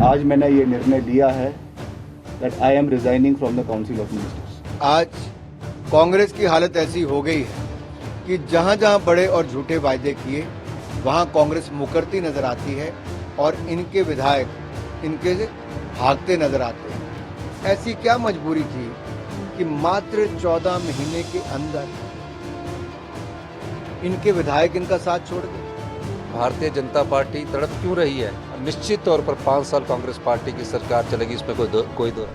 आज मैंने ये निर्णय लिया है that I am resigning from the council of ministers. आज कांग्रेस की हालत ऐसी हो गई है कि जहां जहां बड़े और झूठे वायदे किए वहां कांग्रेस मुकरती नजर आती है और इनके विधायक इनके से भागते नजर आते हैं। ऐसी क्या मजबूरी थी कि मात्र 14 महीने के अंदर इनके विधायक इनका साथ छोड़ गए। भारतीय जनता पार्टी तड़प क्यों रही है? निश्चित तौर पर 5 साल कांग्रेस पार्टी की सरकार चलेगी, इसमें कोई दो।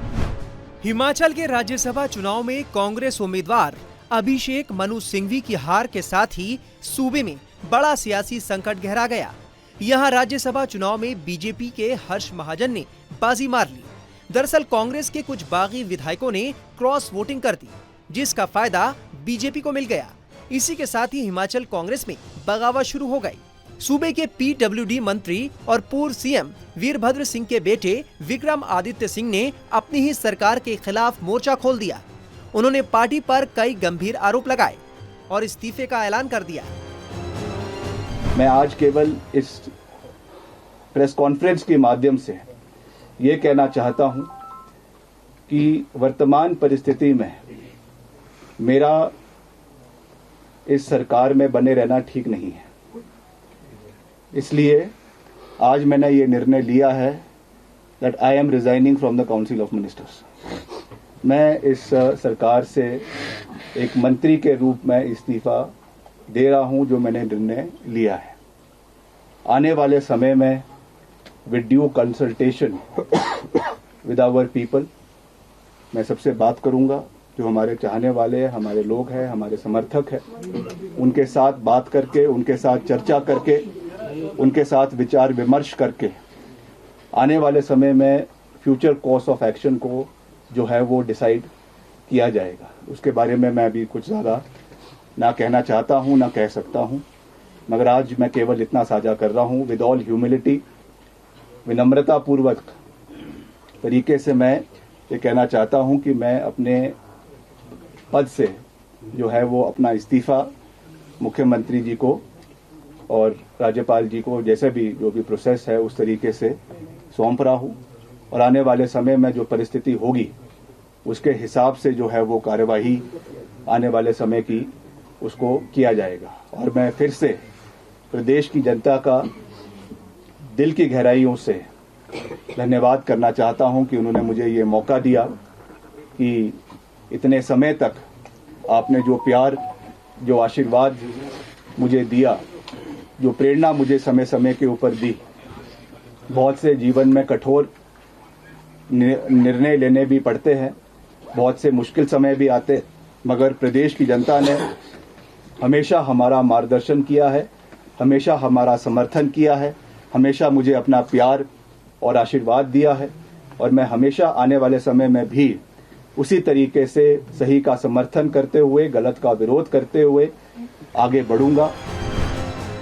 हिमाचल के राज्यसभा चुनाव में कांग्रेस उम्मीदवार अभिषेक मनु सिंघवी की हार के साथ ही सूबे में बड़ा सियासी संकट गहरा गया। यहां राज्यसभा चुनाव में बीजेपी के हर्ष महाजन ने बाजी मार ली। दरअसल कांग्रेस के कुछ बागी विधायकों ने क्रॉस वोटिंग कर दी, जिसका फायदा बीजेपी को मिल गया। इसी के साथ ही हिमाचल कांग्रेस में बगावत शुरू हो गई। सूबे के पीडब्ल्यूडी मंत्री और पूर्व सीएम वीरभद्र सिंह के बेटे विक्रम आदित्य सिंह ने अपनी ही सरकार के खिलाफ मोर्चा खोल दिया। उन्होंने पार्टी पर कई गंभीर आरोप लगाए और इस्तीफे का ऐलान कर दिया। मैं आज केवल इस प्रेस कॉन्फ्रेंस के माध्यम से ये कहना चाहता हूं कि वर्तमान परिस्थिति में मेरा इस सरकार में बने रहना ठीक नहीं है। इसलिए आज मैंने ये निर्णय लिया है that I am resigning from the council of ministers. मैं इस सरकार से एक मंत्री के रूप में इस्तीफा दे रहा हूं, जो मैंने निर्णय लिया है। आने वाले समय में with due consultation with our people मैं सबसे बात करूंगा, जो हमारे चाहने वाले हैं, हमारे लोग हैं, हमारे समर्थक हैं, उनके साथ बात करके, उनके साथ चर्चा करके, उनके साथ विचार विमर्श करके आने वाले समय में फ्यूचर कोर्स ऑफ एक्शन को जो है वो डिसाइड किया जाएगा। उसके बारे में मैं अभी कुछ ज़्यादा ना कहना चाहता हूं, ना कह सकता हूं, मगर आज मैं केवल इतना साझा कर रहा हूं विद ऑल ह्यूमिलिटी, विनम्रता पूर्वक तरीके से मैं ये कहना चाहता हूं कि मैं अपने पद से जो है वो अपना इस्तीफा मुख्यमंत्री जी को और राज्यपाल जी को जैसे भी जो भी प्रोसेस है उस तरीके से सौंप रहा हूं, और आने वाले समय में जो परिस्थिति होगी उसके हिसाब से जो है वो कार्यवाही आने वाले समय की उसको किया जाएगा। और मैं फिर से प्रदेश की जनता का दिल की गहराइयों से धन्यवाद करना चाहता हूं कि उन्होंने मुझे ये मौका दिया कि इतने समय तक आपने जो प्यार, जो आशीर्वाद मुझे दिया, जो प्रेरणा मुझे समय समय के ऊपर दी। बहुत से जीवन में कठोर निर्णय लेने भी पड़ते हैं, बहुत से मुश्किल समय भी आते, मगर प्रदेश की जनता ने हमेशा हमारा मार्गदर्शन किया है, हमेशा हमारा समर्थन किया है, हमेशा मुझे अपना प्यार और आशीर्वाद दिया है, और मैं हमेशा आने वाले समय में भी उसी तरीके से सही का समर्थन करते हुए, गलत का विरोध करते हुए आगे बढ़ूंगा।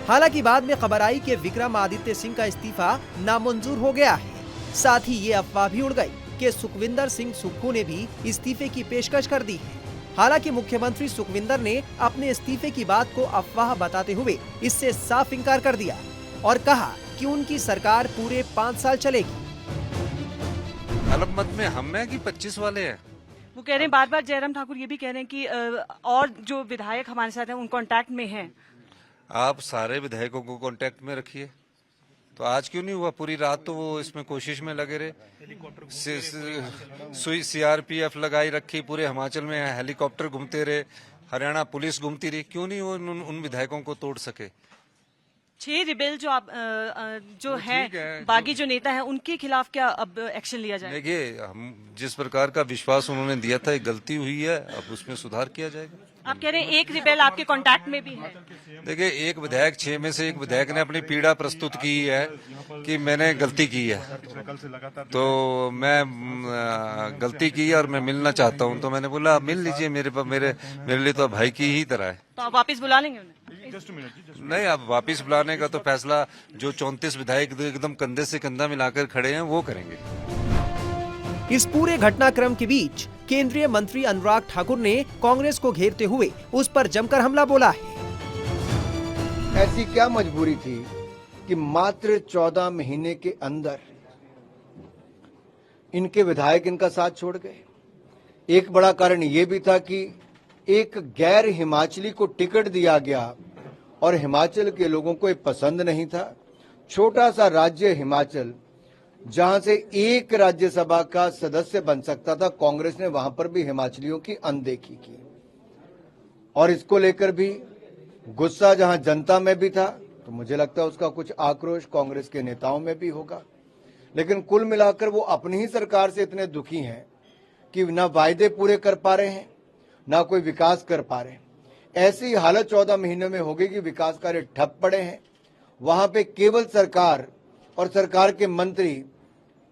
हालांकि बाद में खबर आई कि विक्रम आदित्य सिंह का इस्तीफा नामंजूर हो गया है। साथ ही ये अफवाह भी उड़ गई कि सुखविंदर सिंह सुक्खू ने भी इस्तीफे की पेशकश कर दी है। हालांकि मुख्यमंत्री सुखविंदर ने अपने इस्तीफे की बात को अफवाह बताते हुए इससे साफ इंकार कर दिया और कहा कि उनकी सरकार पूरे 5 साल चलेगी। अलग मत में हम हैं कि 25 वाले हैं। वो कह रहे हैं, बार बार जयराम ठाकुर ये भी कह रहे हैं कि और जो विधायक हमारे साथ हैं उन कांटेक्ट में हैं। आप सारे विधायकों को कांटेक्ट में रखिए। तो आज क्यों नहीं हुआ? पूरी रात तो वो इसमें कोशिश में लगे रहे। सीआरपीएफ लगाई रखी, पूरे हिमाचल में हेलीकॉप्टर घूमते रहे, हरियाणा पुलिस घूमती रही। क्यों नहीं वो उन विधायकों को तोड़ सके? 6 रिबेल जो आप जो है बागी जो नेता है उनके खिलाफ क्या अब एक्शन लिया जाए? देखिए, हम जिस प्रकार का विश्वास उन्होंने दिया था, एक गलती हुई है, अब उसमें सुधार किया जाएगा। आप कह रहे हैं एक रिबेल आपके कांटेक्ट में भी है? देखिए, एक विधायक 6 में से एक विधायक ने अपनी पीड़ा प्रस्तुत की है कि मैंने गलती की है, तो मैं गलती की और मैं मिलना चाहता हूं। तो मैंने बोला, मिल लीजिए, मेरे लिए तो भाई की ही तरह है। तो आप वापस बुला लेंगे उन्हें? नहीं, अब वापस बुलाने का तो फैसला जो 34 विधायक एकदम कंधे से कंधा मिलाकर खड़े हैं वो करेंगे। इस पूरे घटनाक्रम के बीच केंद्रीय मंत्री अनुराग ठाकुर ने कांग्रेस को घेरते हुए उस पर जमकर हमला बोला है। ऐसी क्या मजबूरी थी कि मात्र 14 महीने के अंदर इनके विधायक इनका साथ छोड़ गए। एक बड़ा कारण ये भी था कि एक गैर हिमाचली को टिकट दिया गया और हिमाचल के लोगों को ये पसंद नहीं था। छोटा सा राज्य हिमाचल, जहां से एक राज्यसभा का सदस्य बन सकता था, कांग्रेस ने वहां पर भी हिमाचलियों की अनदेखी की और इसको लेकर भी गुस्सा जहां जनता में भी था, तो मुझे लगता है उसका कुछ आक्रोश कांग्रेस के नेताओं में भी होगा। लेकिन कुल मिलाकर वो अपनी ही सरकार से इतने दुखी हैं कि ना वायदे पूरे कर पा रहे हैं, ना कोई विकास कर पा रहे हैं। ऐसी हालत 14 महीनों में हो गई कि विकास कार्य ठप पड़े हैं। वहां पे केवल सरकार और सरकार के मंत्री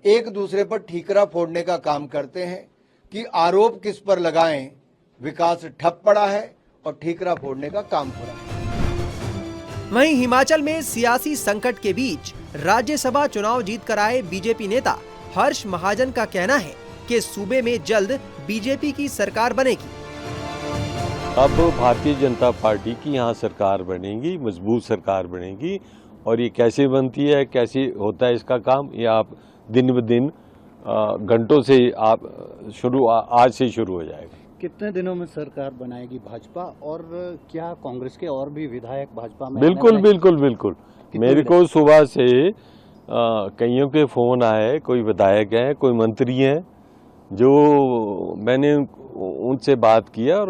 एक दूसरे पर ठीकरा फोड़ने का काम करते हैं कि आरोप किस पर लगाएं, विकास ठप पड़ा है और ठीकरा फोड़ने का काम हो रहा है। वहीं हिमाचल में सियासी संकट के बीच राज्यसभा चुनाव जीतकर आए बीजेपी नेता हर्ष महाजन का कहना है कि सूबे में जल्द बीजेपी की सरकार बनेगी। अब भारतीय जनता पार्टी की यहाँ सरकार बनेगी, मजबूत सरकार बनेगी। और ये कैसे बनती है, कैसे होता है इसका काम, ये आप दिन ब दिन घंटों से आप आज से शुरू हो जाएगा। कितने दिनों में सरकार बनाएगी भाजपा, और क्या कांग्रेस के और भी विधायक भाजपा में? बिल्कुल बिल्कुल बिल्कुल। मेरे को सुबह से कईयों के फोन आए, कोई विधायक हैं, कोई मंत्री हैं, जो मैंने उनसे बात किया और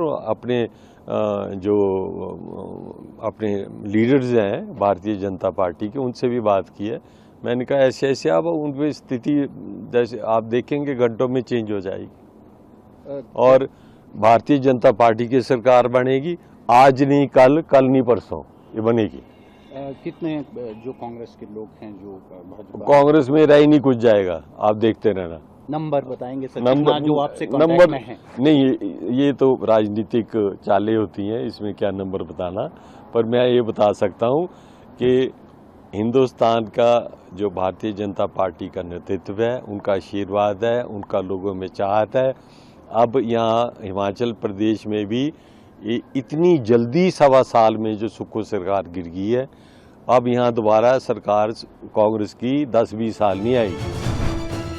अपने लीडर्स हैं भारतीय जनता पार्टी के, उनसे भी बात की है। मैंने कहा ऐसे ऐसे अब उनकी स्थिति जैसे आप देखेंगे घंटों में चेंज हो जाएगी और भारतीय जनता पार्टी की सरकार बनेगी। आज नहीं कल, कल नहीं परसों ये बनेगी। कितने जो कांग्रेस के लोग हैं जो भाजपा, कांग्रेस में रह ही नहीं कुछ जाएगा, आप देखते रहना। नंबर बताएंगे सर, नंबर जो आपसे कांटेक्ट में है? नहीं, ये तो राजनीतिक चालें होती हैं, इसमें क्या नंबर बताना। पर मैं ये बता सकता हूं कि हिंदुस्तान का जो भारतीय जनता पार्टी का नेतृत्व है, उनका आशीर्वाद है, उनका लोगों में चाहत है। अब यहाँ हिमाचल प्रदेश में भी इतनी जल्दी 1.25 साल में जो सुक्खू सरकार गिर गई है, अब यहाँ दोबारा सरकार कांग्रेस की 10-20 साल नहीं आएगी।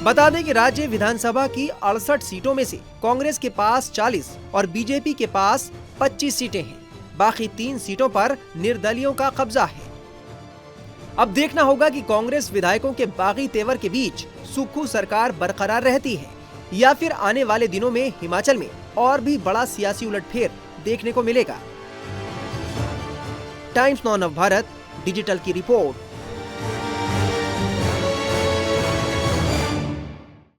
बता दें कि राज्य विधानसभा की 68 सीटों में से कांग्रेस के पास 40 और बीजेपी के पास 25 सीटें हैं। बाकी 3 सीटों पर निर्दलियों का कब्जा है। अब देखना होगा कि कांग्रेस विधायकों के बागी तेवर के बीच सुक्खू सरकार बरकरार रहती है या फिर आने वाले दिनों में हिमाचल में और भी बड़ा सियासी उलटफेर देखने को मिलेगा। टाइम्स नाउ नवभारत डिजिटल की रिपोर्ट।